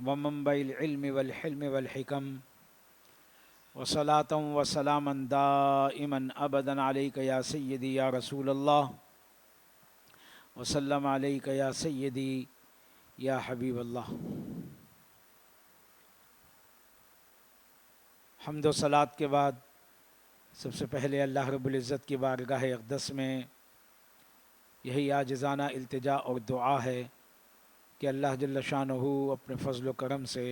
ومنبع العلم والحلم والحکم وصلاۃ وسلاما دائما ابدا علیک یا سیدی یا رسول اللہ وسلم علیک یا سیدی یا حبیب اللہ۔ حمد و صلات کے بعد سب سے پہلے اللہ رب العزت کی بارگاہ اقدس میں یہی عاجزانہ التجا اور دعا ہے کہ اللہ جل شانہ اپنے فضل و کرم سے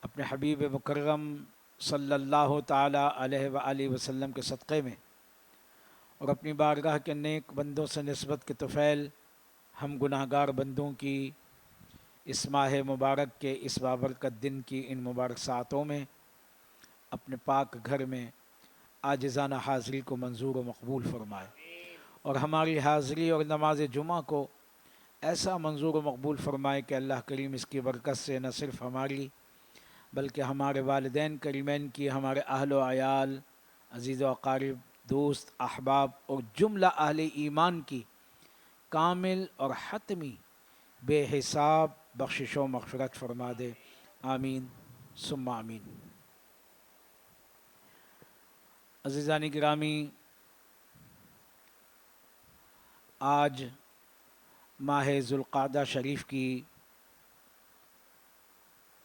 اپنے حبیب مکرم صلی اللہ تعالی علیہ وآلہ وسلم کے صدقے میں اور اپنی بارگاہ کے نیک بندوں سے نسبت کے طفیل ہم گناہ گار بندوں کی اس ماہ مبارک کے اس بابرکت دن کی ان مبارک ساعتوں میں اپنے پاک گھر میں عاجزانہ حاضری کو منظور و مقبول فرمائے اور ہماری حاضری اور نماز جمعہ کو ایسا منظور و مقبول فرمائے کہ اللہ کریم اس کی برکت سے نہ صرف ہماری بلکہ ہمارے والدین کریمین کی، ہمارے اہل و عیال، عزیز و اقارب، دوست احباب اور جملہ اہل ایمان کی کامل اور حتمی بے حساب بخشش و مغفرت فرما دے، آمین ثم آمین۔ عزیزان گرامی، آج ماہ ذوالقعدہ شریف کی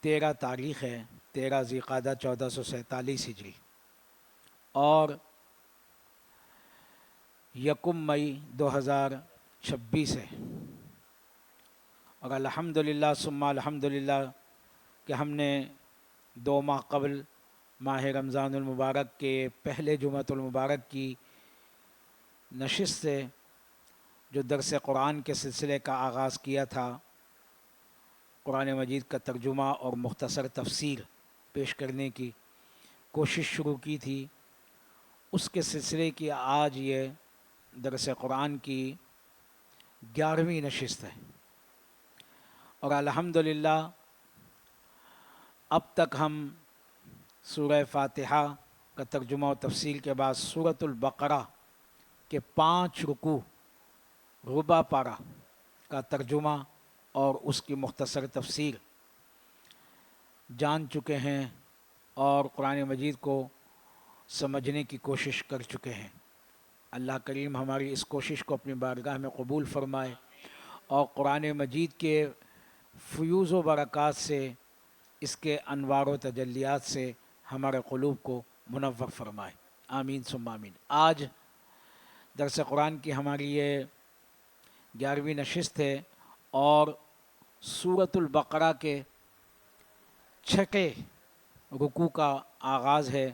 13 تاریخ ہے، 13 ذی القعدہ 1447 ہجری اور 1 مئی 2026 ہے، اور الحمدللہ ثم الحمدللہ کہ ہم نے 2 ماہ قبل ماہ رمضان المبارک کے پہلے جمعۃ المبارک کی نشست سے جو درس قرآن کے سلسلے کا آغاز کیا تھا، قرآن مجید کا ترجمہ اور مختصر تفسیر پیش کرنے کی کوشش شروع کی تھی، اس کے سلسلے کی آج یہ درس قرآن کی 11ویں نشست ہے، اور الحمدللہ اب تک ہم سورہ فاتحہ کا ترجمہ و تفسیر کے بعد سورۃ البقرہ کے 5 رکوع ربع پارہ کا ترجمہ اور اس کی مختصر تفسیر جان چکے ہیں اور قرآن مجید کو سمجھنے کی کوشش کر چکے ہیں۔ اللہ کریم ہماری اس کوشش کو اپنی بارگاہ میں قبول فرمائے اور قرآن مجید کے فیوز و برکات سے، اس کے انوار و تجلیات سے ہمارے قلوب کو منور فرمائے، آمین ثم آمین۔ آج درس قرآن کی ہماری یہ 11ویں نشست ہے اور سورۃ البقرہ کے 6 رکوع کا آغاز ہے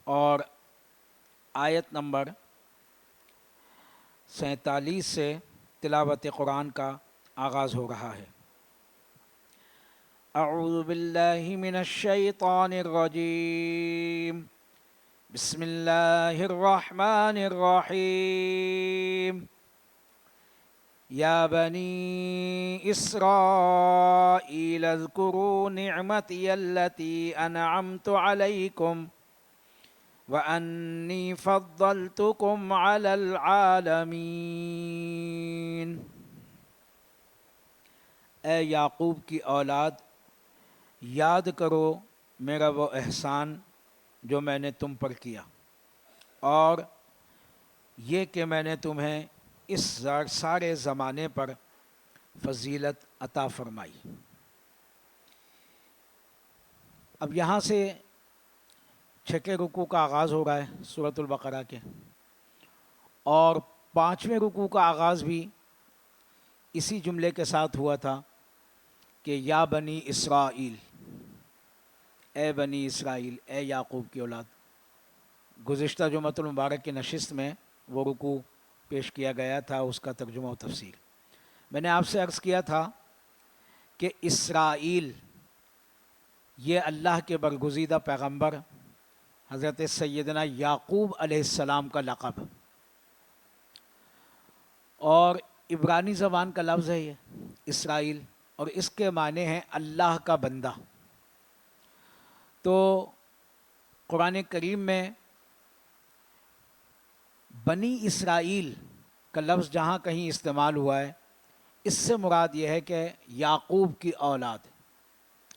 اور آیت نمبر 47 سے تلاوت قرآن کا آغاز ہو رہا ہے۔ اعوذ باللہ من الشیطان الرجیم، بسم اللہ الرحمن الرحیم۔ یا بنی اسرائیل اذکروا نعمتی التی انعمت علیکم وانی فضلتکم علی العالمین۔ اے یعقوب کی اولاد، یاد کرو میرا وہ احسان جو میں نے تم پر کیا، اور یہ کہ میں نے تمہیں اس سارے زمانے پر فضیلت عطا فرمائی۔ اب یہاں سے 6 رکوع کا آغاز ہو رہا ہے سورۃ البقرہ کے، اور 5ویں رکوع کا آغاز بھی اسی جملے کے ساتھ ہوا تھا کہ یا بنی اسرائیل، اے بنی اسرائیل، اے یعقوب کی اولاد۔ گزشتہ جمعۃ المبارک کی نشست میں وہ رکوع پیش کیا گیا تھا، اس کا ترجمہ و تفسیر میں نے آپ سے عرض کیا تھا کہ اسرائیل یہ اللہ کے برگزیدہ پیغمبر حضرت سیدنا یعقوب علیہ السلام کا لقب، اور عبرانی زبان کا لفظ ہے یہ اسرائیل، اور اس کے معنی ہیں اللہ کا بندہ۔ تو قرآن کریم میں بنی اسرائیل کا لفظ جہاں کہیں استعمال ہوا ہے، اس سے مراد یہ ہے کہ یعقوب کی اولاد،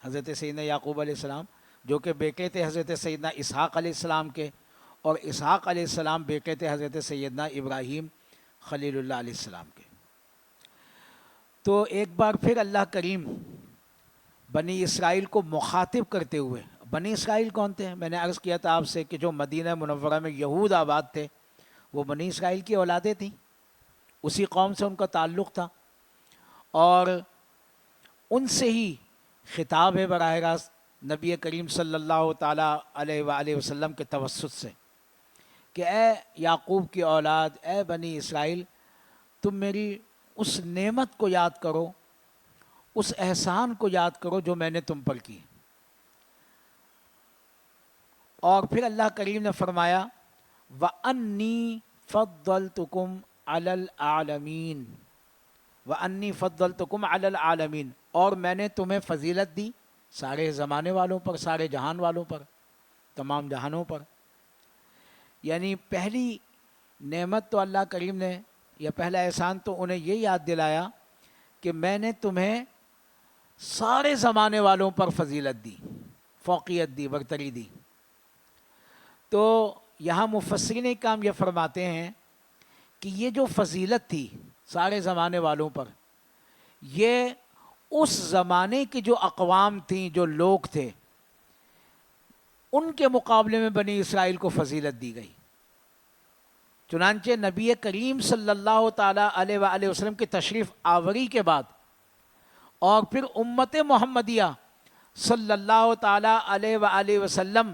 حضرت سیدنا یعقوب علیہ السلام جو کہ بیٹے تھے حضرت سیدنا اسحاق علیہ السلام کے، اور اسحاق علیہ السلام بیٹے تھے حضرت سیدنا ابراہیم خلیل اللہ علیہ السلام کے۔ تو ایک بار پھر اللہ کریم بنی اسرائیل کو مخاطب کرتے ہوئے، بنی اسرائیل کون تھے؟ میں نے عرض کیا تھا آپ سے کہ جو مدینہ منورہ میں یہود آباد تھے وہ بنی اسرائیل کی اولادیں تھیں، اسی قوم سے ان کا تعلق تھا، اور ان سے ہی خطاب ہے براہ راست نبی کریم صلی اللہ تعالیٰ علیہ وآلہ وسلم کے توسط سے کہ اے یعقوب کی اولاد، اے بنی اسرائیل، تم میری اس نعمت کو یاد کرو، اس احسان کو یاد کرو جو میں نے تم پر کی۔ اور پھر اللہ کریم نے فرمایا وَأَنِّي فَضَّلْتُكُمْ عَلَى الْعَالَمِينَ، وَأَنِّي فَضَّلْتُكُمْ عَلَى الْعَالَمِينَ، اور میں نے تمہیں فضیلت دی سارے زمانے والوں پر، سارے جہان والوں پر، تمام جہانوں پر۔ یعنی پہلی نعمت تو اللہ کریم نے، یا پہلا احسان تو انہیں یہ یاد دلایا کہ میں نے تمہیں سارے زمانے والوں پر فضیلت دی، فوقیت دی، برتری دی۔ تو یہاں مفسرین کرام یہ فرماتے ہیں کہ یہ جو فضیلت تھی سارے زمانے والوں پر، یہ اس زمانے کی جو اقوام تھیں، جو لوگ تھے، ان کے مقابلے میں بنی اسرائیل کو فضیلت دی گئی۔ چنانچہ نبی کریم صلی اللہ تعالیٰ علیہ وآلہ وسلم کی تشریف آوری کے بعد اور پھر امت محمدیہ صلی اللہ تعالیٰ علیہ وآلہ وسلم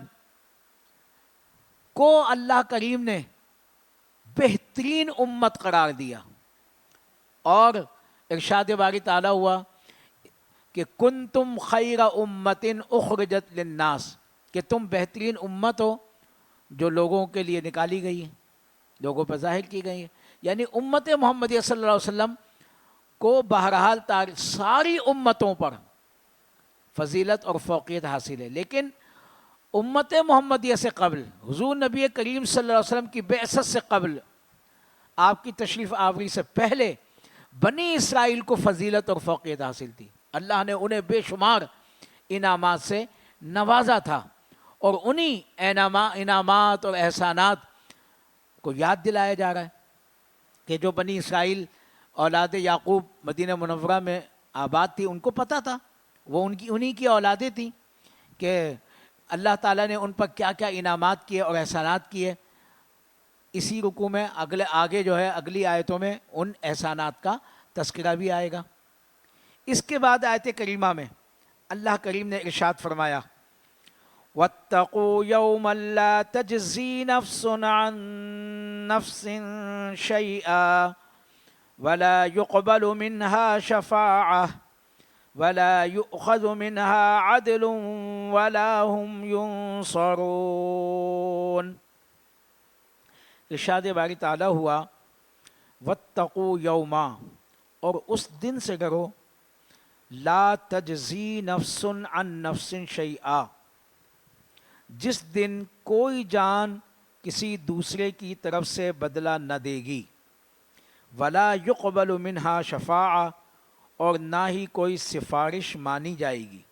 کو اللہ کریم نے بہترین امت قرار دیا، اور ارشاد باری تعالیٰ ہوا کہ کنتم خیر امت اخرجت للناس، کہ تم بہترین امت ہو جو لوگوں کے لیے نکالی گئی ہے، لوگوں پر ظاہر کی گئی ہے۔ یعنی امت محمدیہ صلی اللہ علیہ وسلم کو بہرحال ساری امتوں پر فضیلت اور فوقیت حاصل ہے، لیکن امت محمدیہ سے قبل، حضور نبی کریم صلی اللہ علیہ وسلم کی بعثت سے قبل، آپ کی تشریف آوری سے پہلے بنی اسرائیل کو فضیلت اور فوقیت حاصل تھی۔ اللہ نے انہیں بے شمار انعامات سے نوازا تھا، اور انہی انعامات اور احسانات کو یاد دلایا جا رہا ہے کہ جو بنی اسرائیل اولاد یعقوب مدینہ منورہ میں آباد تھی، ان کو پتہ تھا، وہ انہی کی اولادیں تھیں، کہ اللہ تعالیٰ نے ان پر کیا کیا انعامات کیے اور احسانات کیے۔ اسی رکوع میں آگے جو ہے اگلی آیتوں میں ان احسانات کا تذکرہ بھی آئے گا۔ اس کے بعد آیت کریمہ میں اللہ کریم نے ارشاد فرمایا وَاتَّقُوا يَوْمًا لَا تَجْزِي نَفْسٌ عَن نَفْسٍ شَيْئًا وَلَا يُقْبَلُ مِنْهَا شَفَاعَةٌ وَلَا يُؤْخَذُ مِنْهَا عَدْلٌ وَلَا هُمْ يُنصَرُونَ۔ ارشاد باری تعالیٰ ہوا وَاتَّقُوا يَوْمًا، اور اس دن سے ڈرو، لا تجزی نفس عن نفس شیئا، جس دن کوئی جان کسی دوسرے کی طرف سے بدلہ نہ دے گی، ولا یقبل منہا شفاعہ، اور نہ ہی کوئی سفارش مانی جائے گی،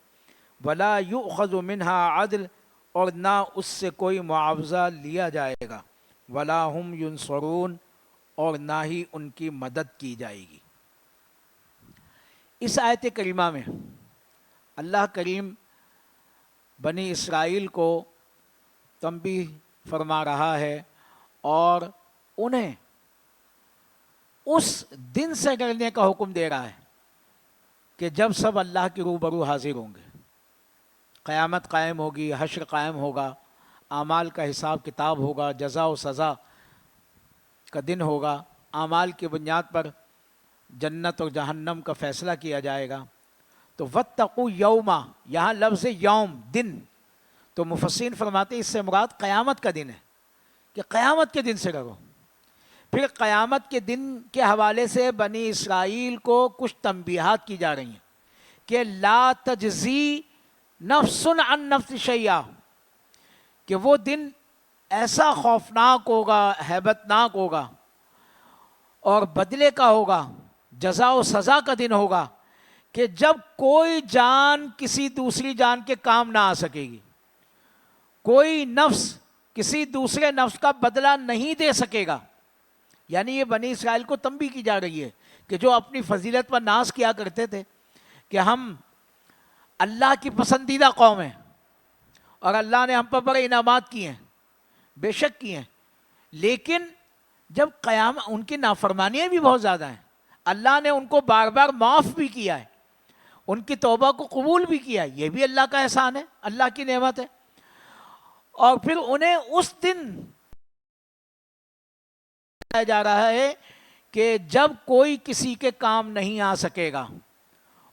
ولا یؤخذ منہا عدل، اور نہ اس سے کوئی معاوضہ لیا جائے گا، ولا ہم ینصرون، اور نہ ہی ان کی مدد کی جائے گی۔ اس آیت کریمہ میں اللہ کریم بنی اسرائیل کو تنبیہ فرما رہا ہے اور انہیں اس دن سے ڈرنے کا حکم دے رہا ہے کہ جب سب اللہ کے روبرو حاضر ہوں گے، قیامت قائم ہوگی، حشر قائم ہوگا، اعمال کا حساب کتاب ہوگا، جزا و سزا کا دن ہوگا، اعمال کی بنیاد پر جنت اور جہنم کا فیصلہ کیا جائے گا۔ تو وَاتَّقُوا یوما، یہاں لفظ یوم، دن، تو مفسرین فرماتے ہیں اس سے مراد قیامت کا دن ہے، کہ قیامت کے دن سے ڈرو۔ پھر قیامت کے دن کے حوالے سے بنی اسرائیل کو کچھ تنبیہات کی جا رہی ہیں کہ لا تجزی نفس عن نفس شیئا، کہ وہ دن ایسا خوفناک ہوگا، ہیبتناک ہوگا اور بدلے کا ہوگا، جزا و سزا کا دن ہوگا کہ جب کوئی جان کسی دوسری جان کے کام نہ آ سکے گی، کوئی نفس کسی دوسرے نفس کا بدلہ نہیں دے سکے گا. یعنی یہ بنی اسرائیل کو تنبیہ کی جا رہی ہے کہ جو اپنی فضیلت پر ناز کیا کرتے تھے کہ ہم اللہ کی پسندیدہ قوم ہیں اور اللہ نے ہم پر بڑے انعامات کیے ہیں، بے شک کیے ہیں، لیکن جب قیامت ان کی نافرمانیاں بھی بہت زیادہ ہیں. اللہ نے ان کو بار بار معاف بھی کیا ہے، ان کی توبہ کو قبول بھی کیا ہے، یہ بھی اللہ کا احسان ہے، اللہ کی نعمت ہے. اور پھر انہیں اس دن بتایا جا رہا ہے کہ جب کوئی کسی کے کام نہیں آ سکے گا.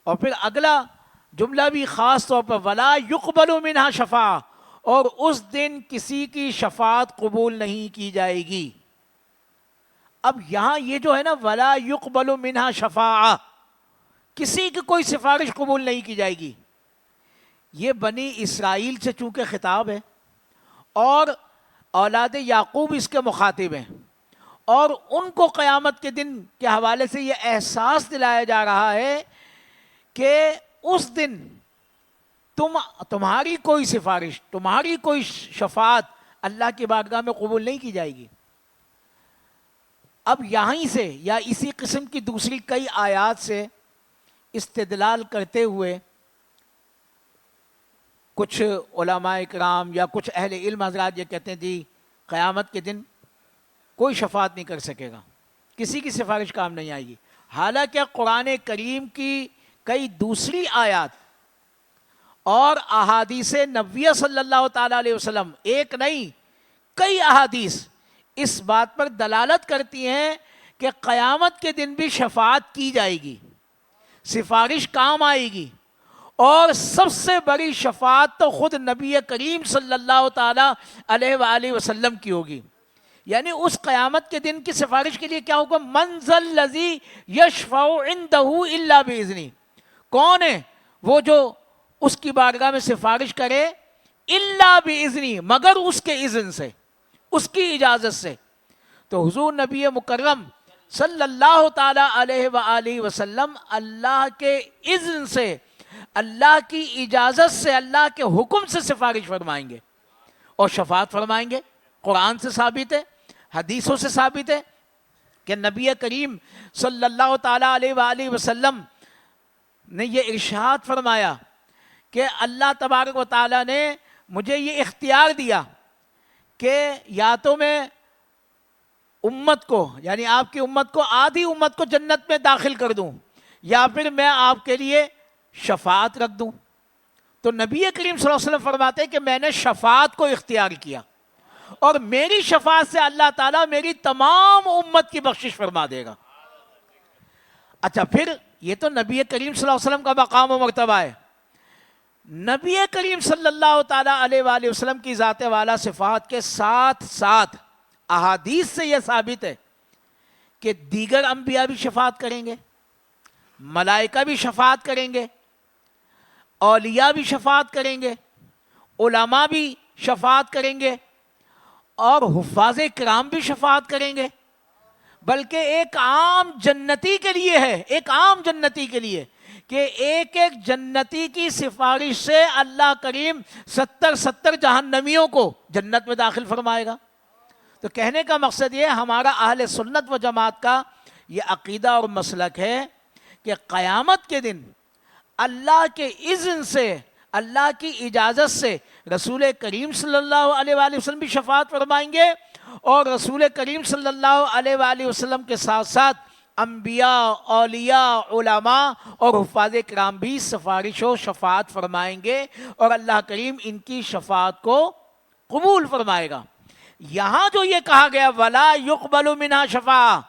اور پھر اگلا جملہ بھی خاص طور پر وَلَا يُقْبَلُ مِنْهَا شَفَاعَةٌ، اور اس دن کسی کی شفاعت قبول نہیں کی جائے گی. اب یہاں یہ جو ہے نا وَلَا يُقْبَلُ مِنْهَا شَفَاعَةٌ، کسی کی کوئی سفارش قبول نہیں کی جائے گی، یہ بنی اسرائیل سے چونکہ خطاب ہے اور اولاد یعقوب اس کے مخاطب ہیں، اور ان کو قیامت کے دن کے حوالے سے یہ احساس دلایا جا رہا ہے کہ اس دن تمہاری کوئی سفارش، تمہاری کوئی شفاعت اللہ کی بارگاہ میں قبول نہیں کی جائے گی. اب یہیں سے یا اسی قسم کی دوسری کئی آیات سے استدلال کرتے ہوئے کچھ علماء کرام یا کچھ اہل علم حضرات یہ کہتے ہیں جی قیامت کے دن کوئی شفاعت نہیں کر سکے گا، کسی کی سفارش کام نہیں آئے گی. حالانکہ قرآن کریم کی کئی دوسری آیات اور احادیث نبویہ صلی اللہ تعالیٰ علیہ وسلم، ایک نہیں کئی احادیث اس بات پر دلالت کرتی ہیں کہ قیامت کے دن بھی شفاعت کی جائے گی، سفارش کام آئے گی. اور سب سے بڑی شفاعت تو خود نبی کریم صلی اللہ تعالیٰ علیہ وآلہ وسلم کی ہوگی. یعنی اس قیامت کے دن کی سفارش کے لیے کیا ہوگا؟ من ذا الذی یشفع عندہ الا باذنہ، کون ہے وہ جو اس کی بارگاہ میں سفارش کرے الا باذنہ، مگر اس کے اذن سے، اس کی اجازت سے. تو حضور نبی مکرم صلی اللہ تعالی علیہ وآلہ وسلم اللہ کے اذن سے، اللہ کی اجازت سے، اللہ کے حکم سے سفارش فرمائیں گے اور شفاعت فرمائیں گے. قرآن سے ثابت ہے، حدیثوں سے ثابت ہے کہ نبی کریم صلی اللہ تعالیٰ علیہ وآلہ وسلم نے یہ ارشاد فرمایا کہ اللہ تبارک و تعالیٰ نے مجھے یہ اختیار دیا کہ یا تو میں امت کو، یعنی آپ کی امت کو، آدھی امت کو جنت میں داخل کر دوں، یا پھر میں آپ کے لیے شفاعت رکھ دوں. تو نبی کریم صلی اللہ علیہ وسلم فرماتے ہیں کہ میں نے شفاعت کو اختیار کیا، اور میری شفاعت سے اللہ تعالیٰ میری تمام امت کی بخشش فرما دے گا. اچھا پھر یہ تو نبی کریم صلی اللہ علیہ وسلم کا مقام و مرتبہ ہے. نبی کریم صلی اللہ تعالیٰ علیہ وآلہ وسلم کی ذات والا صفات کے ساتھ ساتھ احادیث سے یہ ثابت ہے کہ دیگر انبیاء بھی شفاعت کریں گے، ملائکہ بھی شفاعت کریں گے، اولیاء بھی شفاعت کریں گے، علماء بھی شفاعت کریں گے، اور حفاظ کرام بھی شفاعت کریں گے. بلکہ ایک عام جنتی کے لیے ہے، ایک عام جنتی کے لیے کہ ایک ایک جنتی کی سفارش سے اللہ کریم 70 جہنمیوں کو جنت میں داخل فرمائے گا. تو کہنے کا مقصد یہ ہمارا اہل سنت و جماعت کا یہ عقیدہ اور مسلک ہے کہ قیامت کے دن اللہ کے اذن سے، اللہ کی اجازت سے رسول کریم صلی اللہ علیہ وآلہ وسلم بھی شفاعت فرمائیں گے، اور رسول کریم صلی اللہ علیہ وآلہ وسلم کے ساتھ ساتھ انبیاء، اولیاء، علماء اور حفاظ کرام بھی سفارش و شفاعت فرمائیں گے، اور اللہ کریم ان کی شفاعت کو قبول فرمائے گا. یہاں جو یہ کہا گیا وَلَا يُقْبَلُ مِنْهَا شَفَاعَةٌ،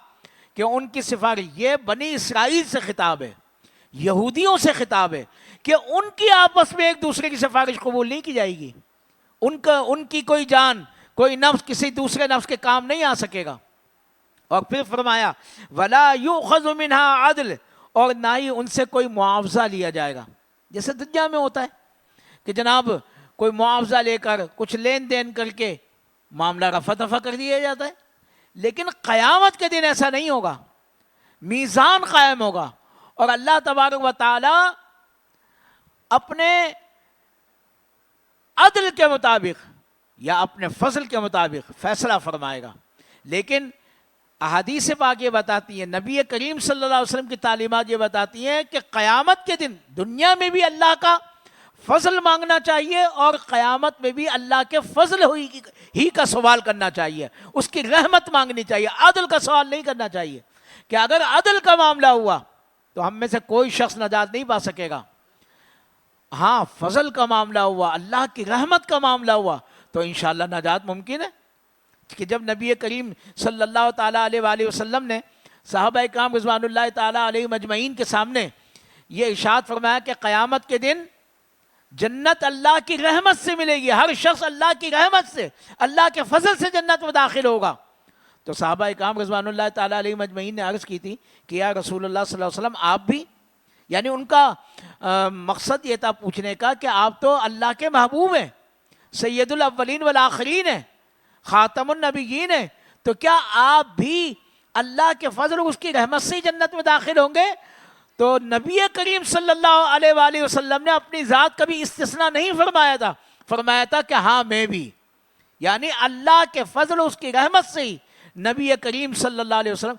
کہ ان کی سفارش، یہ بنی اسرائیل سے خطاب ہے، یہودیوں سے خطاب ہے کہ ان کی آپس میں ایک دوسرے کی سفارش قبول نہیں کی جائے گی. ان کی کوئی جان، کوئی نفس کسی دوسرے نفس کے کام نہیں آ سکے گا. اور پھر فرمایا وَلَا يُؤْخَذُ مِنْهَا عَدْلٌ، اور نہ ہی ان سے کوئی معاوضہ لیا جائے گا. جیسے دنیا میں ہوتا ہے کہ جناب کوئی معاوضہ لے کر کچھ لین دین کر کے معاملہ رفع دفع کر دیا جاتا ہے، لیکن قیامت کے دن ایسا نہیں ہوگا. میزان قائم ہوگا، اور اللہ تبارک و تعالی اپنے عدل کے مطابق یا اپنے فضل کے مطابق فیصلہ فرمائے گا۔ لیکن احادیث پاک یہ بتاتی ہیں، نبی کریم صلی اللہ علیہ وسلم کی تعلیمات یہ بتاتی ہیں کہ قیامت کے دن دنیا میں بھی اللہ کا فضل مانگنا چاہیے، اور قیامت میں بھی اللہ کے فضل ہی کا سوال کرنا چاہیے، اس کی رحمت مانگنی چاہیے، عدل کا سوال نہیں کرنا چاہیے۔ کہ اگر عدل کا معاملہ ہوا تو ہم میں سے کوئی شخص نجات نہیں پا سکے گا، ہاں فضل کا معاملہ ہوا، اللہ کی رحمت کا معاملہ ہوا تو انشاءاللہ نجات ممکن ہے۔ کہ جب نبی کریم صلی اللہ تعالیٰ علیہ وآلہ وسلم نے صحابہ کرام رضوان اللہ تعالیٰ علیہ مجمعین کے سامنے یہ ارشاد فرمایا کہ قیامت کے دن جنت اللہ کی رحمت سے ملے گی، ہر شخص اللہ کی رحمت سے، اللہ کے فضل سے جنت میں داخل ہوگا، تو صحابہ کرام رضوان اللہ تعالیٰ علیہ مجمعین نے عرض کی تھی کہ یا رسول اللہ صلی اللہ علیہ وسلم آپ بھی؟ یعنی ان کا مقصد یہ تھا پوچھنے کا کہ آپ تو اللہ کے محبوب ہیں، سید الاولین والآخرین ہیں، خاتم النبیین ہیں، تو کیا آپ بھی اللہ کے فضل اس کی رحمت سے جنت میں داخل ہوں گے؟ تو نبی کریم صلی اللہ علیہ وآلہ وسلم نے اپنی ذات کبھی استثناء نہیں فرمایا تھا، فرمایا تھا کہ ہاں میں بھی، یعنی اللہ کے فضل اس کی رحمت سے ہی نبی کریم صلی اللہ علیہ وسلم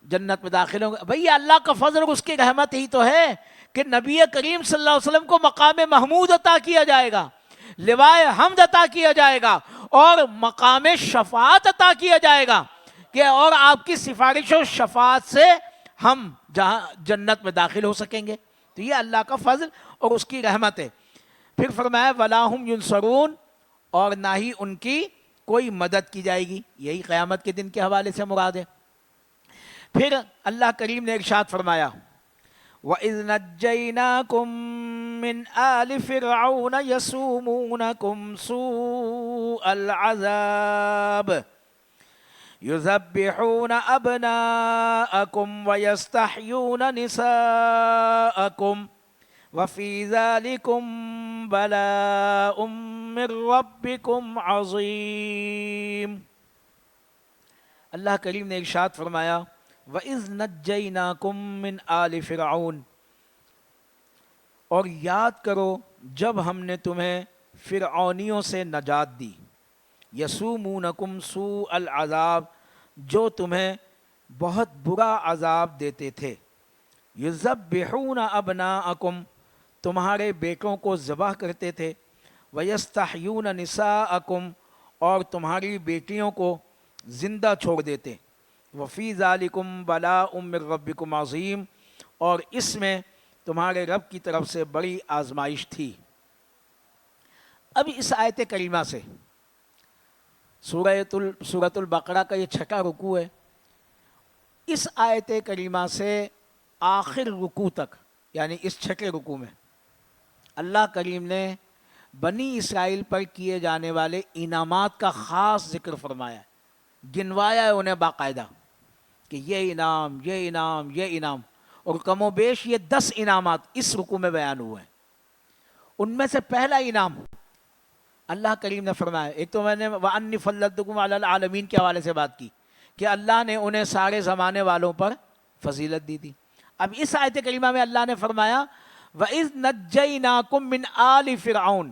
جنت میں داخل ہوں گے۔ بھئی اللہ کا فضل اور اس کی رحمت ہی تو ہے کہ نبی کریم صلی اللہ علیہ وسلم کو مقام محمود عطا کیا جائے گا، لوائے حمد عطا کیا جائے گا، اور مقام شفاعت عطا کیا جائے گا کہ اور آپ کی سفارش و شفاعت سے ہم جہاں جنت میں داخل ہو سکیں گے۔ تو یہ اللہ کا فضل اور اس کی رحمت ہے۔ پھر فرمایا وَلَا هُمْ يُنصَرُونَ، اور نہ ہی ان کی کوئی مدد کی جائے گی، یہی قیامت کے دن کے حوالے سے مراد ہے۔ پھر اللہ کریم نے ارشاد فرمایا وَإِذْ نَجَّيْنَاكُمْ مِنْ آلِ فِرْعَوْنَ يَسُومُونَكُمْ سُوءَ الْعَذَابِ يُذَبِّحُونَ أَبْنَاءَكُمْ وَيَسْتَحْيُونَ نِسَاءَكُمْ وَفِي ذَلِكُمْ بَلَاءٌ مِّن رَبِّكُمْ عَظِيمٌ۔ اللہ کریم نے ارشاد فرمایا وَإِذْ نَجَّيْنَاكُمْ مِنْ آلِ فِرْعَوْنَ، اور یاد کرو جب ہم نے تمہیں فرعونیوں سے نجات دی، یسومونکم سوء العذاب، جو تمہیں بہت برا عذاب دیتے تھے، یذبحون ابناءکم، تمہارے بیٹوں کو ذبح کرتے تھے، ویستحیون نساءکم، اور تمہاری بیٹیوں کو زندہ چھوڑ دیتے، وفی ذالکم بلاء من ربکم عظیم، اور اس میں تمہارے رب کی طرف سے بڑی آزمائش تھی۔ اب اس آیت کریمہ سے سورۃ البقرہ کا یہ 6واں رکوع ہے، اس آیت کریمہ سے آخر رکوع تک، یعنی اس 6 رکوع میں اللہ کریم نے بنی اسرائیل پر کیے جانے والے انعامات کا خاص ذکر فرمایا ہے، گنوایا ہے انہیں باقاعدہ کہ یہ انعام، یہ انعام، یہ انعام، اور کم و بیش یہ 10 انعامات اس رکوع میں بیان ہوئے ہیں۔ ان میں سے پہلا انعام اللہ کریم نے فرمایا، ایک تو میں نے وَأَنِّ فَضَّلْتُكُمْ عَلَى الْعَالَمِينَ کے حوالے سے بات کی کہ اللہ نے انہیں سارے زمانے والوں پر فضیلت دی تھی۔ اب اس آیت کریمہ میں اللہ نے فرمایا وَإِذْ نَجَّيْنَاكُمْ مِنْ آلِ فِرْعَوْنَ،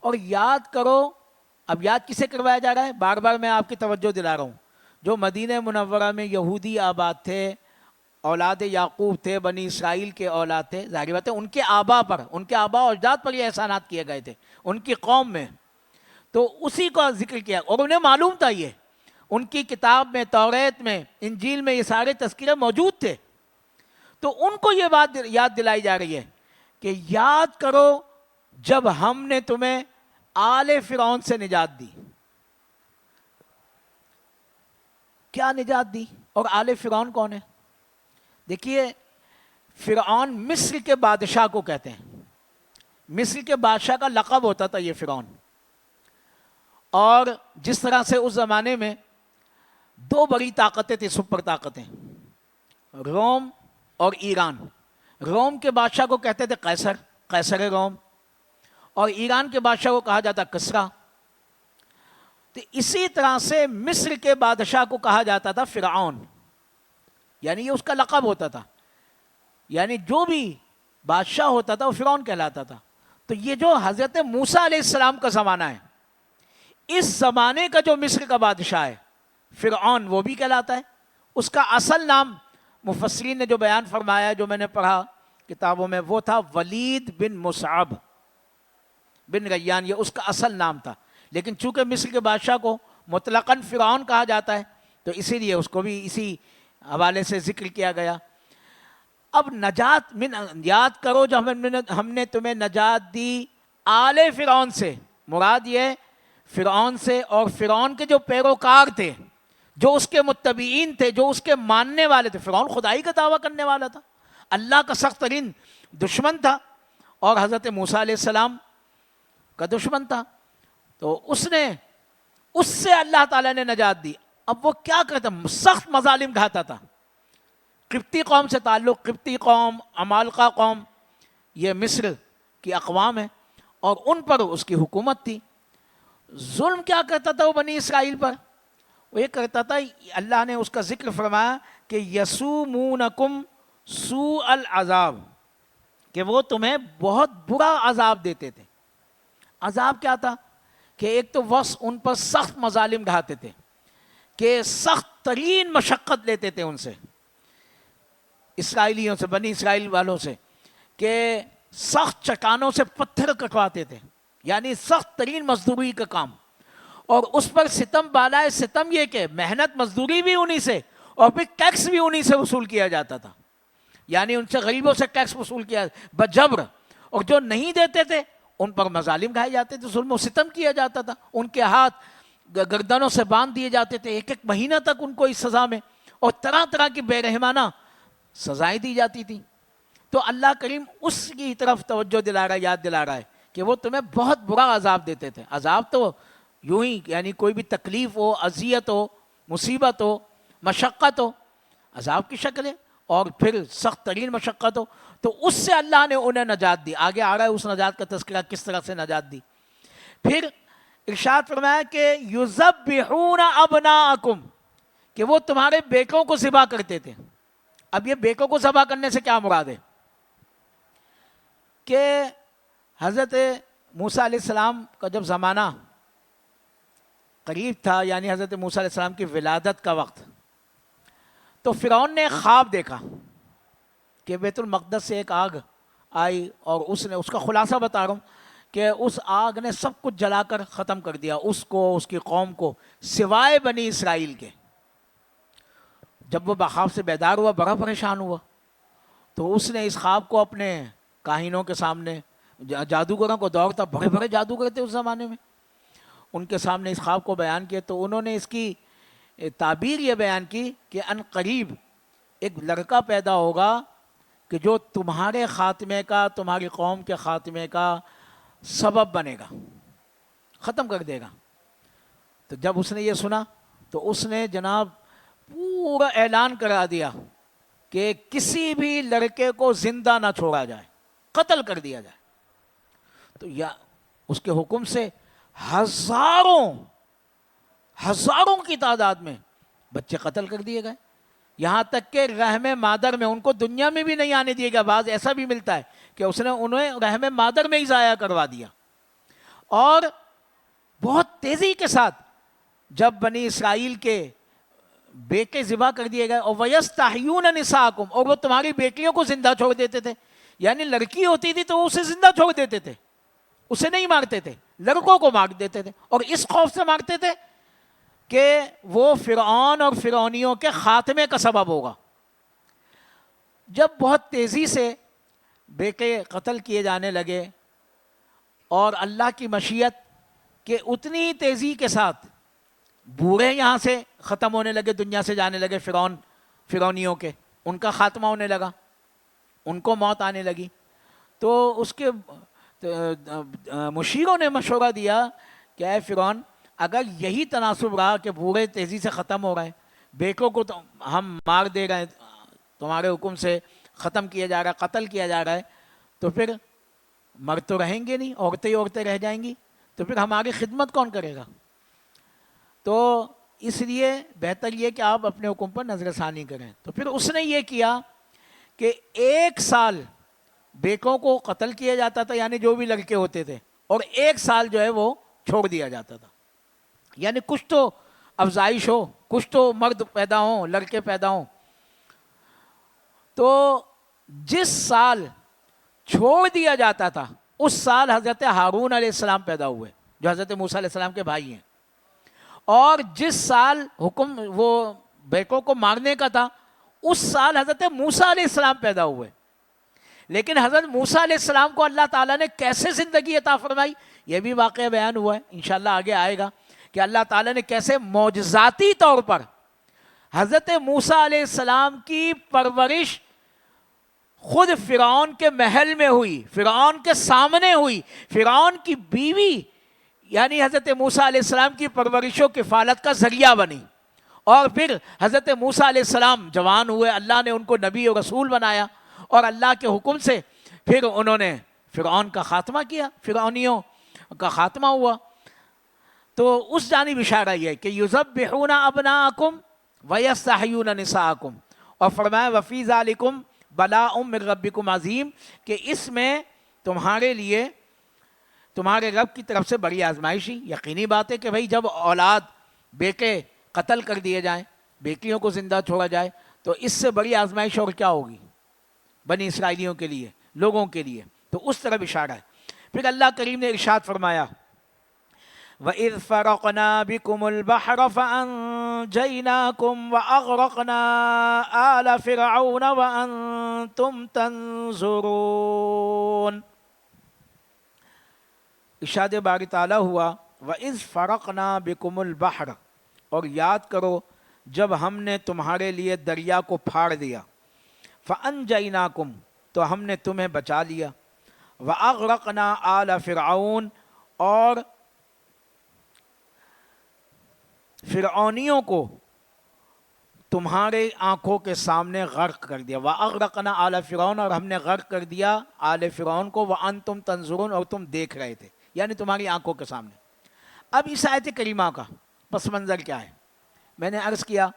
اور یاد کرو، اب یاد کسے کروایا جا رہا ہے؟ بار بار میں آپ کی توجہ دلا رہا ہوں، جو مدینہ منورہ میں یہودی آباد تھے، اولاد یعقوب تھے، بنی اسرائیل کے اولاد تھے، ظاہر بات ہے ان کے آبا پر، ان کے آبا و اجداد پر یہ احسانات کیے گئے تھے ان کی قوم میں، تو اسی کا ذکر کیا، اور انہیں معلوم تھا، یہ ان کی کتاب میں، توریت میں، انجیل میں یہ سارے تذکرے موجود تھے، تو ان کو یہ بات یاد دلائی جا رہی ہے کہ یاد کرو جب ہم نے تمہیں آل فرعون سے نجات دی۔ کیا نجات دی؟ اور آل فرعون کون ہے؟ دیکھیے، فرعون مصر کے بادشاہ کو کہتے ہیں، مصر کے بادشاہ کا لقب ہوتا تھا یہ فرعون، اور جس طرح سے اس زمانے میں 2 بڑی طاقتیں تھیں، سپر طاقتیں، روم اور ایران۔ روم کے بادشاہ کو کہتے تھے قیصر، قیصر روم، اور ایران کے بادشاہ کو کہا جاتا کسریٰ۔ تو اسی طرح سے مصر کے بادشاہ کو کہا جاتا تھا فرعون۔ یعنی یہ اس کا لقب ہوتا تھا، یعنی جو بھی بادشاہ ہوتا تھا وہ فرعون کہلاتا تھا. تو یہ جو حضرت موسیٰ علیہ السلام کا زمانہ ہے، اس زمانے کا جو مصر کا بادشاہ ہے فرعون، وہ بھی کہلاتا ہے. اس کا اصل نام مفسرین نے جو بیان فرمایا، جو میں نے پڑھا کتابوں میں، وہ تھا ولید بن مصعب بن ریان. یہ اس کا اصل نام تھا، لیکن چونکہ مصر کے بادشاہ کو مطلقاً فرعون کہا جاتا ہے تو اسی لیے اس کو بھی اسی حوالے سے ذکر کیا گیا. اب نجات من، یاد کرو جب ہم نے تمہیں نجات دی آل فرعون سے، مراد یہ فرعون سے اور فرعون کے جو پیروکار تھے، جو اس کے متبعین تھے، جو اس کے ماننے والے تھے. فرعون خدائی کا دعویٰ کرنے والا تھا، اللہ کا سخت ترین دشمن تھا، اور حضرت موسیٰ علیہ السلام کا دشمن تھا. تو اس سے اللہ تعالیٰ نے نجات دی. اب وہ کیا کرتا، سخت مظالم ڈھاتا تھا. قبطی قوم سے تعلق، قبطی قوم، عمالقہ قوم، یہ مصر کی اقوام ہے، اور ان پر اس کی حکومت تھی. ظلم کیا کرتا تھا وہ بنی اسرائیل پر؟ وہ یہ کرتا تھا، اللہ نے اس کا ذکر فرمایا کہ یسومونکم سوء العذاب، کہ وہ تمہیں بہت برا عذاب دیتے تھے. عذاب کیا تھا؟ کہ ایک تو وہ ان پر سخت مظالم ڈھاتے تھے، کہ سخت ترین مشقت لیتے تھے ان سے، اسرائیلیوں سے، بنی اسرائیل والوں سے، کہ سخت چٹانوں سے پتھر کٹواتے تھے، یعنی سخت ترین مزدوری کا کام. اور اس پر ستم بالائے ستم یہ کہ محنت مزدوری بھی انہی سے، اور پھر ٹیکس بھی انہی سے وصول کیا جاتا تھا. یعنی ان سے غریبوں سے ٹیکس وصول کیا بجبر، اور جو نہیں دیتے تھے ان پر مظالم ڈھائے جاتے تھے، ظلم و ستم کیا جاتا تھا. ان کے ہاتھ گردنوں سے باندھ دیے جاتے تھے، ایک ایک مہینہ تک ان کو اس سزا میں، اور طرح طرح کی بے رحمانہ سزائیں دی جاتی تھیں. تو اللہ کریم اس کی طرف توجہ دلا رہا ہے، یاد دلا رہا ہے کہ وہ تمہیں بہت برا عذاب دیتے تھے. عذاب تو یوں ہی، یعنی کوئی بھی تکلیف ہو، اذیت ہو، مصیبت ہو، مشقت ہو، عذاب کی شکل ہے، اور پھر سخت ترین مشقت ہو. تو اس سے اللہ نے انہیں نجات دی. آگے آ رہا ہے اس نجات کا تذکرہ، کس طرح سے نجات دی. پھر ارشاد فرمایا کہ یذبحون ابناءکم، کہ وہ تمہارے بیٹوں کو ذبح کرتے تھے. اب یہ بیٹوں کو ذبح کرنے سے کیا مراد ہے؟ کہ حضرت موسیٰ علیہ السلام کا جب زمانہ قریب تھا، یعنی حضرت موسیٰ علیہ السلام کی ولادت کا وقت، تو فرعون نے ایک خواب دیکھا کہ بیت المقدس سے ایک آگ آئی، اور اس کا خلاصہ بتا رہا ہوں کہ اس آگ نے سب کچھ جلا کر ختم کر دیا، اس کو، اس کی قوم کو، سوائے بنی اسرائیل کے. جب وہ خواب سے بیدار ہوا، بڑا پریشان ہوا. تو اس نے اس خواب کو اپنے کاہنوں کے سامنے، جادوگروں کو دور تھا، بڑے بڑے جادوگر تھے اس زمانے میں، ان کے سامنے اس خواب کو بیان کیا. تو انہوں نے اس کی تعبیر یہ بیان کی کہ ان قریب ایک لڑکا پیدا ہوگا کہ جو تمہارے خاتمے کا، تمہاری قوم کے خاتمے کا سبب بنے گا، ختم کر دے گا. تو جب اس نے یہ سنا تو اس نے جناب پورا اعلان کرا دیا کہ کسی بھی لڑکے کو زندہ نہ چھوڑا جائے، قتل کر دیا جائے. تو یا اس کے حکم سے ہزاروں کی تعداد میں بچے قتل کر دیے گئے، یہاں تک کہ رحم مادر میں ان کو دنیا میں بھی نہیں آنے دیے گا. بعض ایسا بھی ملتا ہے کہ اس نے انہیں رحم مادر میں ہی ضائع کروا دیا. اور بہت تیزی کے ساتھ جب بنی اسرائیل کے بیٹے ذبح کر دیے گئے، اور وَيَسْتَحْيُونَ نِسَاءَكُمْ، اور وہ تمہاری بیٹیوں کو زندہ چھوڑ دیتے تھے. یعنی لڑکی ہوتی تھی تو اسے زندہ چھوڑ دیتے تھے، اسے نہیں مارتے تھے، لڑکوں کو مار دیتے تھے. اور اس خوف سے مارتے تھے کہ وہ فرعون اور فرعونیوں کے خاتمے کا سبب ہوگا. جب بہت تیزی سے بیٹے قتل کیے جانے لگے، اور اللہ کی مشیت کہ اتنی ہی تیزی کے ساتھ بوڑھے یہاں سے ختم ہونے لگے، دنیا سے جانے لگے، فرعونیوں کے، ان کا خاتمہ ہونے لگا، ان کو موت آنے لگی. تو اس کے مشیروں نے مشورہ دیا کہ اے فرعون، اگر یہی تناسب رہا کہ بوڑھے تیزی سے ختم ہو رہے ہیں، بیٹوں کو تو ہم مار دے رہے ہیں، تمہارے حکم سے ختم کیا جا رہا ہے، قتل کیا جا رہا ہے، تو پھر مرد تو رہیں گے نہیں، عورتیں ہی عورتیں رہ جائیں گی، تو پھر ہماری خدمت کون کرے گا؟ تو اس لیے بہتر یہ کہ آپ اپنے حکم پر نظر ثانی کریں. تو پھر اس نے یہ کیا کہ 1 سال بیکوں کو قتل کیا جاتا تھا، یعنی جو بھی لڑکے ہوتے تھے، اور 1 سال جو ہے وہ چھوڑ دیا جاتا تھا. یعنی کچھ تو افزائش ہو، کچھ تو مرد پیدا ہوں، لڑکے پیدا ہوں. تو جس سال چھوڑ دیا جاتا تھا اس سال حضرت ہارون علیہ السلام پیدا ہوئے جو حضرت موسیٰ علیہ السلام کے بھائی ہیں. اور جس سال حکم وہ بیٹوں کو مارنے کا تھا اس سال حضرت موسیٰ علیہ السلام پیدا ہوئے. لیکن حضرت موسیٰ علیہ السلام کو اللہ تعالیٰ نے کیسے زندگی عطا فرمائی یہ بھی واقعہ بیان ہوا ہے، انشاءاللہ آگے آئے گا کہ اللہ تعالیٰ نے کیسے معجزاتی طور پر حضرت موسیٰ علیہ السلام کی پرورش خود فرعون کے محل میں ہوئی، فرعون کے سامنے ہوئی. فرعون کی بیوی یعنی حضرت موسیٰ علیہ السلام کی پرورش و کفالت کا ذریعہ بنی. اور پھر حضرت موسیٰ علیہ السلام جوان ہوئے، اللہ نے ان کو نبی اور رسول بنایا، اور اللہ کے حکم سے پھر انہوں نے فرعون کا خاتمہ کیا، فرعونیوں کا خاتمہ ہوا. تو اس جانب اشارہ یہ ہے کہ یذبحون ابناءکم ویستحیون نساءکم، اور فرمایا وفی ذالکم بلاء من ربکم عظیم، کہ اس میں تمہارے لیے تمہارے رب کی طرف سے بڑی آزمائش ہی. یقینی بات ہے کہ بھائی جب اولاد بیٹے قتل کر دیے جائیں، بیٹیوں کو زندہ چھوڑا جائے، تو اس سے بڑی آزمائش اور کیا ہوگی بنی اسرائیلیوں کے لیے، لوگوں کے لیے. تو اس طرف اشارہ ہے. پھر اللہ کریم نے ارشاد فرمایا وَإِذْ فَرَقْنَا بِكُمُ الْبَحْرَ فَأَنْجَيْنَاكُمْ وَأَغْرَقْنَا آلَ فِرْعَوْنَ وَأَنْتُمْ تَنْظُرُونَ. ارشاد باری تعالیٰ ہوا وَإِذْ فَرَقْنَا بِكُمُ الْبَحْرَ، اور یاد کرو جب ہم نے تمہارے لیے دریا کو پھاڑ دیا. فَأَنْجَيْنَاكُمْ، تو ہم نے تمہیں بچا لیا. وَأَغْرَقْنَا آلَ فِرْعَوْنَ، اور فرعونیوں کو تمہارے آنکھوں کے سامنے غرق کر دیا. وَأَغْرَقْنَا آلَ فِرْعَوْنَ، اور ہم نے غرق کر دیا آل فرعون کو. وَأَنْتُمْ تَنْظُرُونَ، اور تم دیکھ رہے تھے، یعنی تمہاری آنکھوں کے سامنے. اب اس آیت کریمہ کا پس منظر کیا ہے؟ میں نے عرض کیا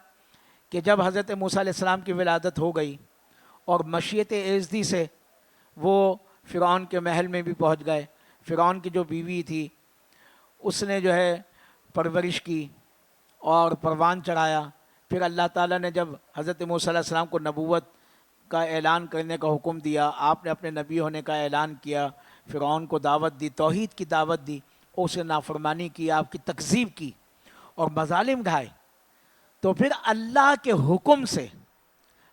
کہ جب حضرت موسیٰ علیہ السلام کی ولادت ہو گئی اور مشیت ایزدی سے وہ فرعون کے محل میں بھی پہنچ گئے، فرعون کی جو بیوی تھی اس نے جو ہے پرورش کی اور پروان چڑھایا. پھر اللہ تعالیٰ نے جب حضرت موسیٰ علیہ السلام کو نبوت کا اعلان کرنے کا حکم دیا، آپ نے اپنے نبی ہونے کا اعلان کیا، فرعون کو دعوت دی، توحید کی دعوت دی، اسے نافرمانی کی، آپ کی تکذیب کی اور مظالم ڈھائے. تو پھر اللہ کے حکم سے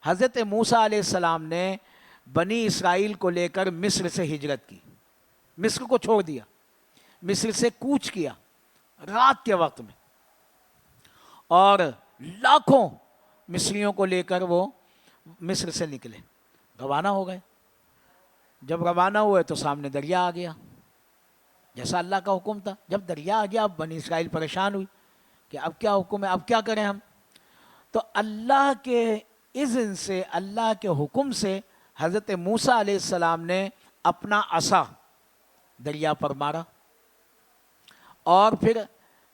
حضرت موسیٰ علیہ السلام نے بنی اسرائیل کو لے کر مصر سے ہجرت کی، مصر کو چھوڑ دیا، مصر سے کوچ کیا رات کے وقت میں، اور لاکھوں مصریوں کو لے کر وہ مصر سے نکلے، روانہ ہو گئے. جب روانہ ہوئے تو سامنے دریا آ گیا جیسا اللہ کا حکم تھا. جب دریا آ گیا اب بنی اسرائیل پریشان ہوئی کہ اب کیا حکم ہے، اب کیا کریں ہم. تو اللہ کے اذن سے، اللہ کے حکم سے حضرت موسیٰ علیہ السلام نے اپنا عصا دریا پر مارا، اور پھر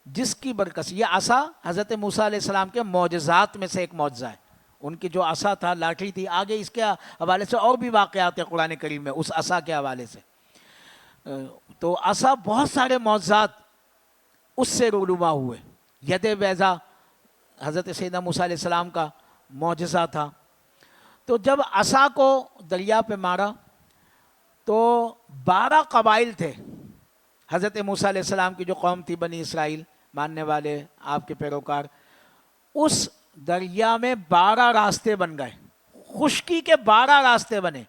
جس کی برکت سے یہ عصا حضرت موسیٰ علیہ السلام کے معجزات میں سے ایک معجزہ ہے. ان کی جو عصا تھا، لاٹھی تھی، آگے اس کے حوالے سے اور بھی واقعات ہیں قرآن کریم میں اس عصا کے حوالے سے. تو عصا بہت سارے معجزات اس سے رونما ہوئے. ید بیضا حضرت سیدنا موسیٰ علیہ السلام کا معجزہ تھا. تو جب عصا کو دریا پہ مارا تو 12 قبائل تھے حضرت موسیٰ علیہ السلام کی جو قوم تھی بنی اسرائیل ماننے والے، آپ کے پیروکار. اس دریا میں 12 راستے بن گئے، خشکی کے 12 راستے بنے.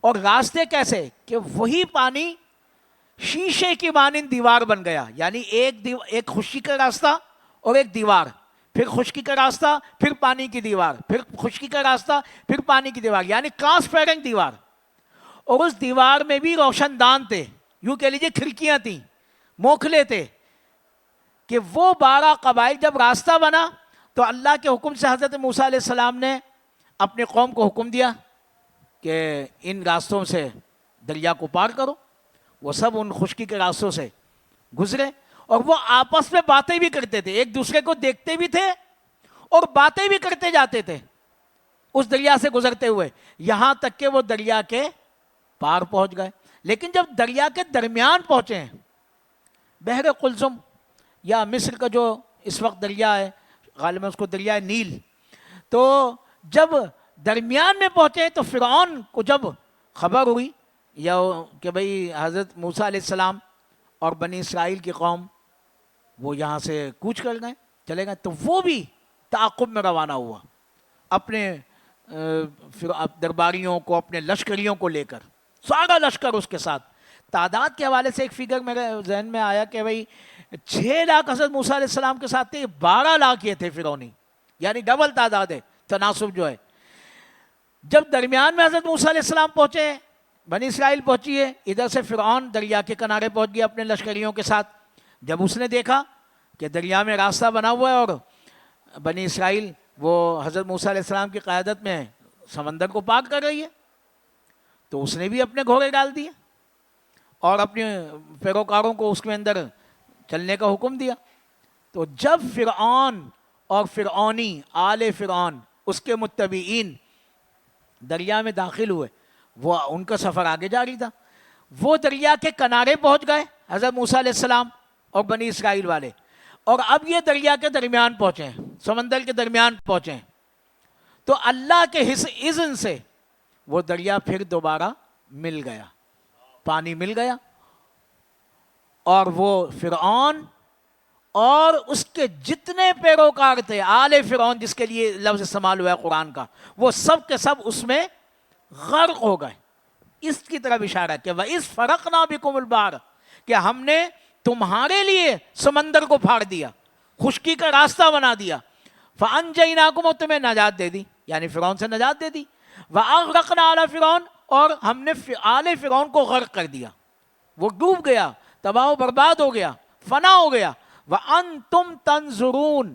اور راستے کیسے کہ وہی پانی شیشے کی مانند دیوار بن گیا، یعنی ایک خشکی کا راستہ اور ایک دیوار، پھر خشکی کا راستہ، پھر پانی کی دیوار، پھر خشکی کا راستہ، پھر پانی کی دیوار، یعنی ٹرانسپیرنٹ دیوار. اور اس دیوار میں بھی روشن دان تھے، یوں کہہ لیجیے کھڑکیاں تھیں، موکھلے تھے. کہ وہ 12 قبائل جب راستہ بنا تو اللہ کے حکم سے حضرت موسیٰ علیہ السلام نے اپنے قوم کو حکم دیا کہ ان راستوں سے دریا کو پار کرو. وہ سب ان خشکی کے راستوں سے گزرے اور وہ آپس میں باتیں بھی کرتے تھے، ایک دوسرے کو دیکھتے بھی تھے اور باتیں بھی کرتے جاتے تھے اس دریا سے گزرتے ہوئے، یہاں تک کہ وہ دریا کے پار پہنچ گئے۔ لیکن جب دریا کے درمیان پہنچے ہیں، بحر قلزم یا مصر کا جو اس وقت دریا ہے، غالباً اس کو دریائے نیل، تو جب درمیان میں پہنچے تو فرعون کو جب خبر ہوئی یا کہ بھئی حضرت موسیٰ علیہ السلام اور بنی اسرائیل کی قوم وہ یہاں سے کوچ کر گئے، چلے گئے، تو وہ بھی تعاقب میں روانہ ہوا اپنے درباریوں کو، اپنے لشکریوں کو لے کر، سارا لشکر اس کے ساتھ۔ تعداد کے حوالے سے ایک فگر میرے ذہن میں آیا کہ بھئی 6 لاکھ حضرت موسیٰ علیہ السلام کے ساتھ تھے، 12 لاکھ یہ تھے فرعونی، یعنی ڈبل تعداد ہے، تناسب جو ہے۔ جب درمیان میں حضرت موسیٰ علیہ السلام پہنچے، بنی اسرائیل پہنچی ہے، ادھر سے فرعون دریا کے کنارے پہنچ گیا اپنے لشکریوں کے ساتھ۔ جب اس نے دیکھا کہ دریا میں راستہ بنا ہوا ہے اور بنی اسرائیل وہ حضرت موسیٰ علیہ السلام کی قیادت میں سمندر کو پار کر رہی ہے، تو اس نے بھی اپنے گھوڑے ڈال دیے اور اپنے پیروکاروں کو اس کے اندر چلنے کا حکم دیا۔ تو جب فرعون اور فرعونی آل فرعون اس کے متبعین دریا میں داخل ہوئے، وہ ان کا سفر آگے جاری تھا۔ وہ دریا کے کنارے پہنچ گئے حضرت موسیٰ علیہ السلام اور بنی اسرائیل والے، اور اب یہ دریا کے درمیان پہنچے ہیں، سمندر کے درمیان پہنچے ہیں، تو اللہ کے اذن سے وہ دریا پھر دوبارہ مل گیا، پانی مل گیا، اور وہ فرعون اور اس کے جتنے پیروکار تھے، آل فرعون جس کے لیے لفظ استعمال ہوا ہے قرآن کا، وہ سب کے سب اس میں غرق ہو گئے۔ اس کی طرف اشارہ ہے کہ وَإِذْ فَرَقْنَا بِكُمُ الْبَحْرَ، کہ ہم نے تمہارے لیے سمندر کو پھاڑ دیا، خشکی کا راستہ بنا دیا، فَأَنْجَيْنَاكُمْ، اور تمہیں نجات دے دی، یعنی فرعون سے نجات دے دی، وَأَغْرَقْنَا آلَ فِرْعَوْنَ، اور ہم نے آل فرعون کو غرق کر دیا، وہ ڈوب گیا، تباہ و برباد ہو گیا، فنا ہو گیا۔ وَأَنْتُمْ تَنْظُرُونَ،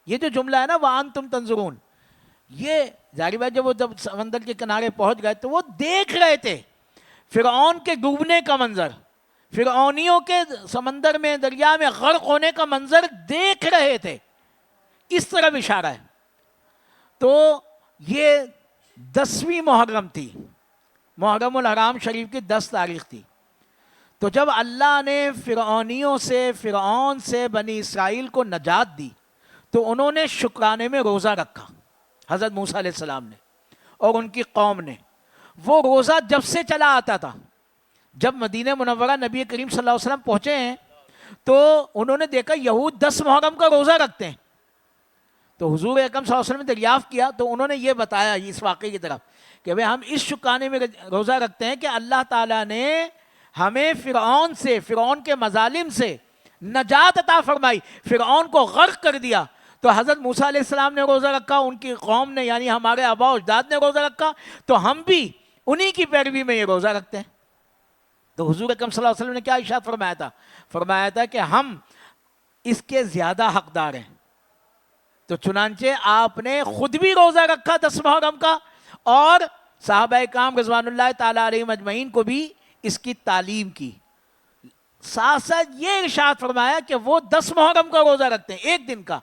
یہ جو جملہ ہے نا وَأَنْتُمْ تَنْظُرُونَ، یہ ظاہر بات جب وہ سمندر کے کنارے پہنچ گئے تو وہ دیکھ رہے تھے فرعون کے ڈوبنے کا منظر، فرعونیوں کے سمندر میں دریا میں غرق ہونے کا منظر دیکھ رہے تھے، اس طرف اشارہ ہے۔ تو یہ 10ویں محرم تھی، محرم الحرام شریف کی 10 تاریخ تھی۔ تو جب اللہ نے فرعونیوں سے، فرعون سے بنی اسرائیل کو نجات دی، تو انہوں نے شکرانے میں روزہ رکھا، حضرت موسیٰ علیہ السلام نے اور ان کی قوم نے۔ وہ روزہ جب سے چلا آتا تھا، جب مدینہ منورہ نبی کریم صلی اللہ علیہ وسلم پہنچے ہیں تو انہوں نے دیکھا یہود 10 محرم کا روزہ رکھتے ہیں، تو حضور اکرم صلی اللہ علیہ وسلم نے دریافت کیا تو انہوں نے یہ بتایا اس واقعے کی طرف کہ بھئی ہم اس شکرانے میں روزہ رکھتے ہیں کہ اللہ تعالیٰ نے ہمیں فرعون سے، فرعون کے مظالم سے نجات عطا فرمائی، فرعون کو غرق کر دیا۔ تو حضرت موسیٰ علیہ السلام نے روزہ رکھا، ان کی قوم نے یعنی ہمارے آباء و اجداد نے روزہ رکھا، تو ہم بھی انہی کی پیروی میں یہ روزہ رکھتے ہیں۔ تو حضور اکرم صلی اللہ علیہ وسلم نے کیا ارشاد فرمایا تھا؟ فرمایا تھا کہ ہم اس کے زیادہ حقدار ہیں۔ تو چنانچہ آپ نے خود بھی روزہ رکھا 10 محرم کا، اور صحابہ کرام رضوان اللہ تعالیٰ علیہم اجمعین کو بھی اس کی تعلیم کی۔ ساتھ ساتھ یہ ارشاد فرمایا کہ وہ 10 محرم کا روزہ رکھتے ہیں، ایک دن کا،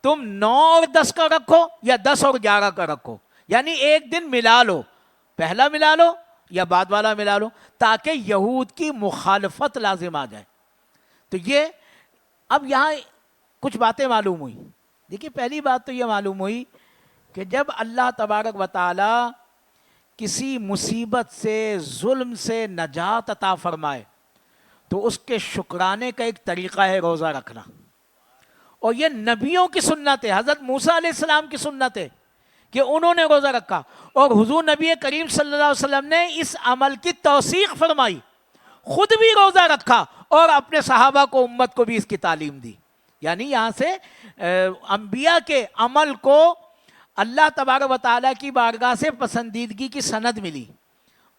تم 9 اور 10 کا رکھو یا 10 اور 11 کا رکھو، یعنی ایک دن ملا لو، پہلا ملا لو یا بعد والا ملا لو، تاکہ یہود کی مخالفت لازم آ جائے۔ تو یہ اب یہاں کچھ باتیں معلوم ہوئی۔ دیکھیے پہلی بات تو یہ معلوم ہوئی کہ جب اللہ تبارک و تعالی کسی مصیبت سے، ظلم سے نجات عطا فرمائے تو اس کے شکرانے کا ایک طریقہ ہے روزہ رکھنا، اور یہ نبیوں کی سنت ہے، حضرت موسیٰ علیہ السلام کی سنت ہے کہ انہوں نے روزہ رکھا، اور حضور نبی کریم صلی اللہ علیہ وسلم نے اس عمل کی توثیق فرمائی، خود بھی روزہ رکھا اور اپنے صحابہ کو، امت کو بھی اس کی تعلیم دی۔ یعنی یہاں سے انبیاء کے عمل کو اللہ تبارک و تعالیٰ کی بارگاہ سے پسندیدگی کی سند ملی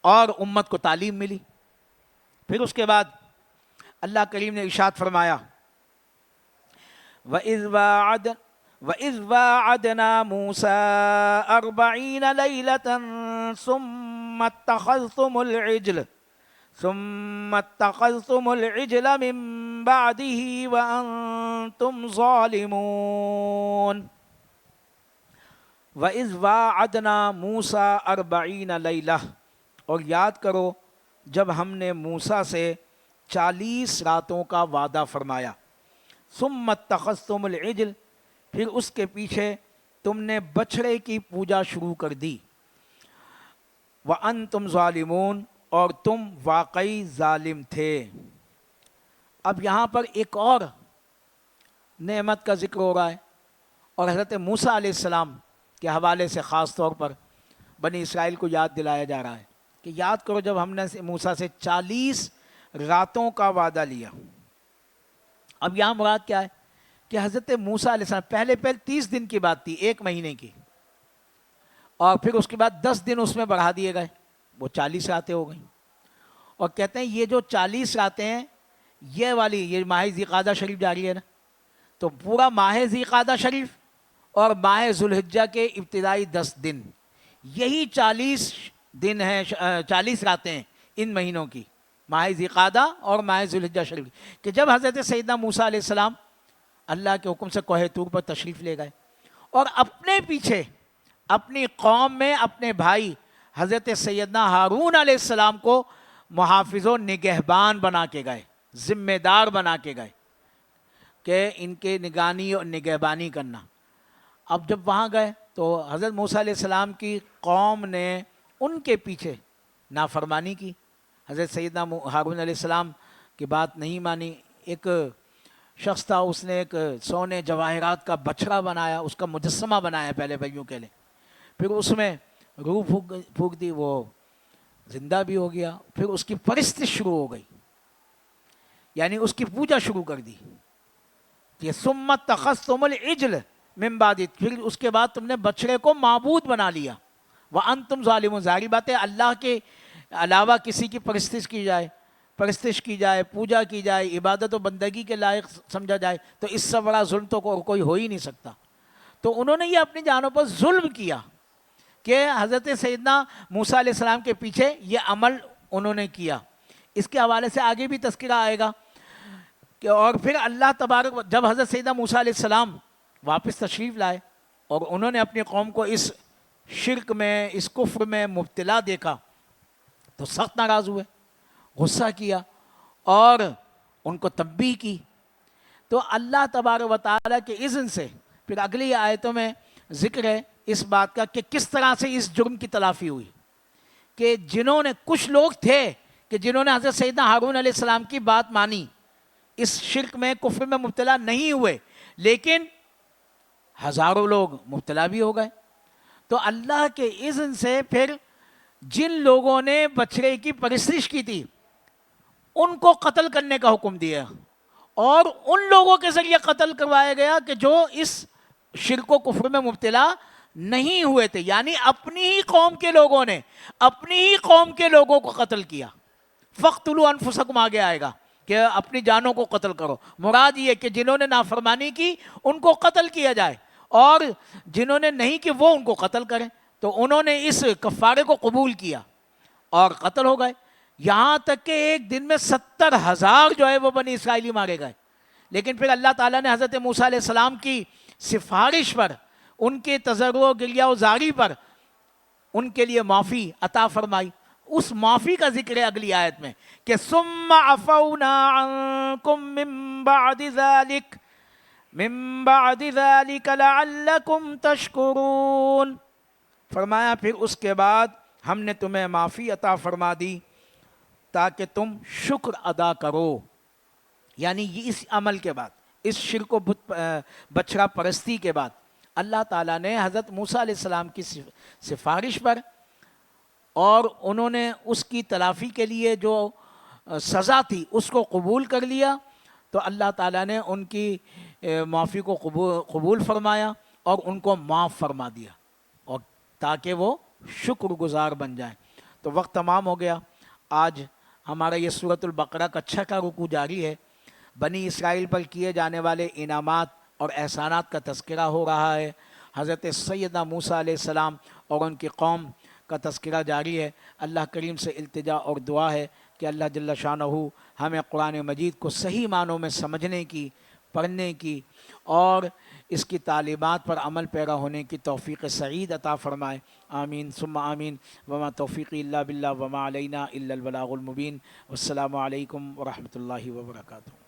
اور امت کو تعلیم ملی۔ پھر اس کے بعد اللہ کریم نے ارشاد فرمایا وَإِذْ وَاعَدْنَا مُوسَىٰ 40 لَيْلَةً ثُمَّ اتَّخَذْتُمُ الْعِجْلَ ثم اتخذتم العجل من بعده وأنتم ظالمون وَإِذْ وَاعَدْنَا مُوسَىٰ 40 لَيْلَةً، اور یاد کرو جب ہم نے موسیٰ سے 40 راتوں کا وعدہ فرمایا. ثُمَّ اتَّخَذْتُمُ الْعِجْلَ، پھر اس کے پیچھے تم نے بچھڑے کی پوجا شروع کر دی. وَأَنْتُمْ ظَالِمُونَ، اور تم واقعی ظالم تھے. اب یہاں پر ایک اور نعمت کا ذکر ہو رہا ہے، اور حضرت موسیٰ علیہ السلام کے حوالے سے خاص طور پر بنی اسرائیل کو یاد دلایا جا رہا ہے کہ یاد کرو جب ہم نے موسیٰ سے 40 راتوں کا وعدہ لیا. اب یہاں مراد کیا ہے کہ حضرت موسیٰ علیہ السلام پہلے 30 دن کی بات تھی، 1 مہینے کی، اور پھر اس کے بعد 10 دن اس میں بڑھا دیے گئے، وہ 40 راتیں ہو گئیں. اور کہتے ہیں یہ جو 40 راتیں ہیں یہ والی، یہ ماہ ذی قعدہ شریف جاری ہے نا، تو پورا ماہ ذی قعدہ شریف اور ماہ ذوالحجہ کے ابتدائی 10 دن، یہی 40 دن ہیں، 40 راتیں ہیں ان مہینوں کی، ماہ ذی قعدہ اور ماہ ذوالحجہ شریف، کہ جب حضرت سیدنا موسیٰ علیہ السلام اللہ کے حکم سے کوہ طور پر تشریف لے گئے اور اپنے پیچھے اپنی قوم میں اپنے بھائی حضرت سیدنا ہارون علیہ السلام کو محافظ و نگہبان بنا کے گئے، ذمہ دار بنا کے گئے کہ ان کے نگرانی اور نگہبانی کرنا. اب جب وہاں گئے تو حضرت موسیٰ علیہ السلام کی قوم نے ان کے پیچھے نافرمانی کی، حضرت سیدنا ہارون علیہ السلام کی بات نہیں مانی. ایک شخص تھا، اس نے ایک سونے جواہرات کا بچھڑا بنایا، اس کا مجسمہ بنایا پہلے بھائیوں کے لیے، پھر اس میں روح پھونک دی، وہ زندہ بھی ہو گیا، پھر اس کی پرستش شروع ہو گئی، یعنی اس کی پوجا شروع کر دی. یہ ثم اتخذتم العجل من بعد، پھر اس کے بعد تم نے بچڑے کو معبود بنا لیا. وانتم ظالمون، ظاہری بات ہے اللہ کے علاوہ کسی کی پرستش کی جائے، پوجا کی جائے، عبادت و بندگی کے لائق سمجھا جائے تو اس سے بڑا ظلم تو کوئی ہو ہی نہیں سکتا. تو انہوں نے یہ اپنی جانوں پر ظلم کیا کہ حضرت سیدنا موسیٰ علیہ السلام کے پیچھے یہ عمل انہوں نے کیا. اس کے حوالے سے آگے بھی تذکرہ آئے گا کہ اور پھر اللہ تبارک، جب حضرت سیدنا موسیٰ علیہ السلام واپس تشریف لائے اور انہوں نے اپنی قوم کو اس شرک میں، اس کفر میں مبتلا دیکھا تو سخت ناراض ہوئے، غصہ کیا اور ان کو تنبیہ کی. تو اللہ تبارک و تعالیٰ کے اذن سے پھر اگلی آیتوں میں ذکر ہے اس بات کا کہ کس طرح سے اس جرم کی تلافی ہوئی، کہ جنہوں نے، کچھ لوگ تھے کہ جنہوں نے حضرت سیدنا ہارون علیہ السلام کی بات مانی، اس شرک میں، کفر میں مبتلا نہیں ہوئے، لیکن ہزاروں لوگ مبتلا بھی ہو گئے. تو اللہ کے اذن سے پھر جن لوگوں نے بچڑے کی پرستش کی تھی ان کو قتل کرنے کا حکم دیا، اور ان لوگوں کے ذریعے قتل کروایا گیا کہ جو اس شرک و کفر میں مبتلا نہیں ہوئے تھے، یعنی اپنی ہی قوم کے لوگوں نے اپنی ہی قوم کے لوگوں کو قتل کیا. فَاقْتُلُوا أَنفُسَكُمْ آگے آئے گا کہ اپنی جانوں کو قتل کرو. مراد یہ کہ جنہوں نے نافرمانی کی ان کو قتل کیا جائے، اور جنہوں نے نہیں کی وہ ان کو قتل کریں. تو انہوں نے اس کفارے کو قبول کیا اور قتل ہو گئے، یہاں تک کہ ایک دن میں 70,000 جو ہے وہ بنی اسرائیلی مارے گئے. لیکن پھر اللہ تعالیٰ نے حضرت موسیٰ علیہ السلام کی سفارش پر، ان کے تضرع و گریہ و زاری پر ان کے لیے معافی عطا فرمائی. اس معافی کا ذکر ہے اگلی آیت میں کہ ثم عفونا عنکم من بعد ذلك لعلکم تشکرون. فرمایا پھر اس کے بعد ہم نے تمہیں معافی عطا فرما دی تاکہ تم شکر ادا کرو. یعنی اس عمل کے بعد، اس شرک و بچڑا پرستی کے بعد اللہ تعالیٰ نے حضرت موسیٰ علیہ السلام کی سفارش پر، اور انہوں نے اس کی تلافی کے لیے جو سزا تھی اس کو قبول کر لیا، تو اللہ تعالیٰ نے ان کی معافی کو قبول فرمایا اور ان کو معاف فرما دیا، اور تاکہ وہ شکر گزار بن جائیں. تو وقت تمام ہو گیا. آج ہمارا یہ سورۃ البقرہ کا 6واں رکوع جاری ہے. بنی اسرائیل پر کیے جانے والے انعامات اور احسانات کا تذکرہ ہو رہا ہے. حضرت سیدنا موسیٰ علیہ السلام اور ان کی قوم کا تذکرہ جاری ہے۔ اللہ کریم سے التجا اور دعا ہے کہ اللہ جل شانہ ہمیں قرآن مجید کو صحیح معنوں میں سمجھنے کی، پڑھنے کی اور اس کی تعلیمات پر عمل پیرا ہونے کی توفیق سعید عطا فرمائے۔ آمین ثم آمین۔ وما توفیقی الا باللہ وما علینا الا البلاغ المبین۔ والسلام علیکم ورحمۃ اللہ وبرکاتہ۔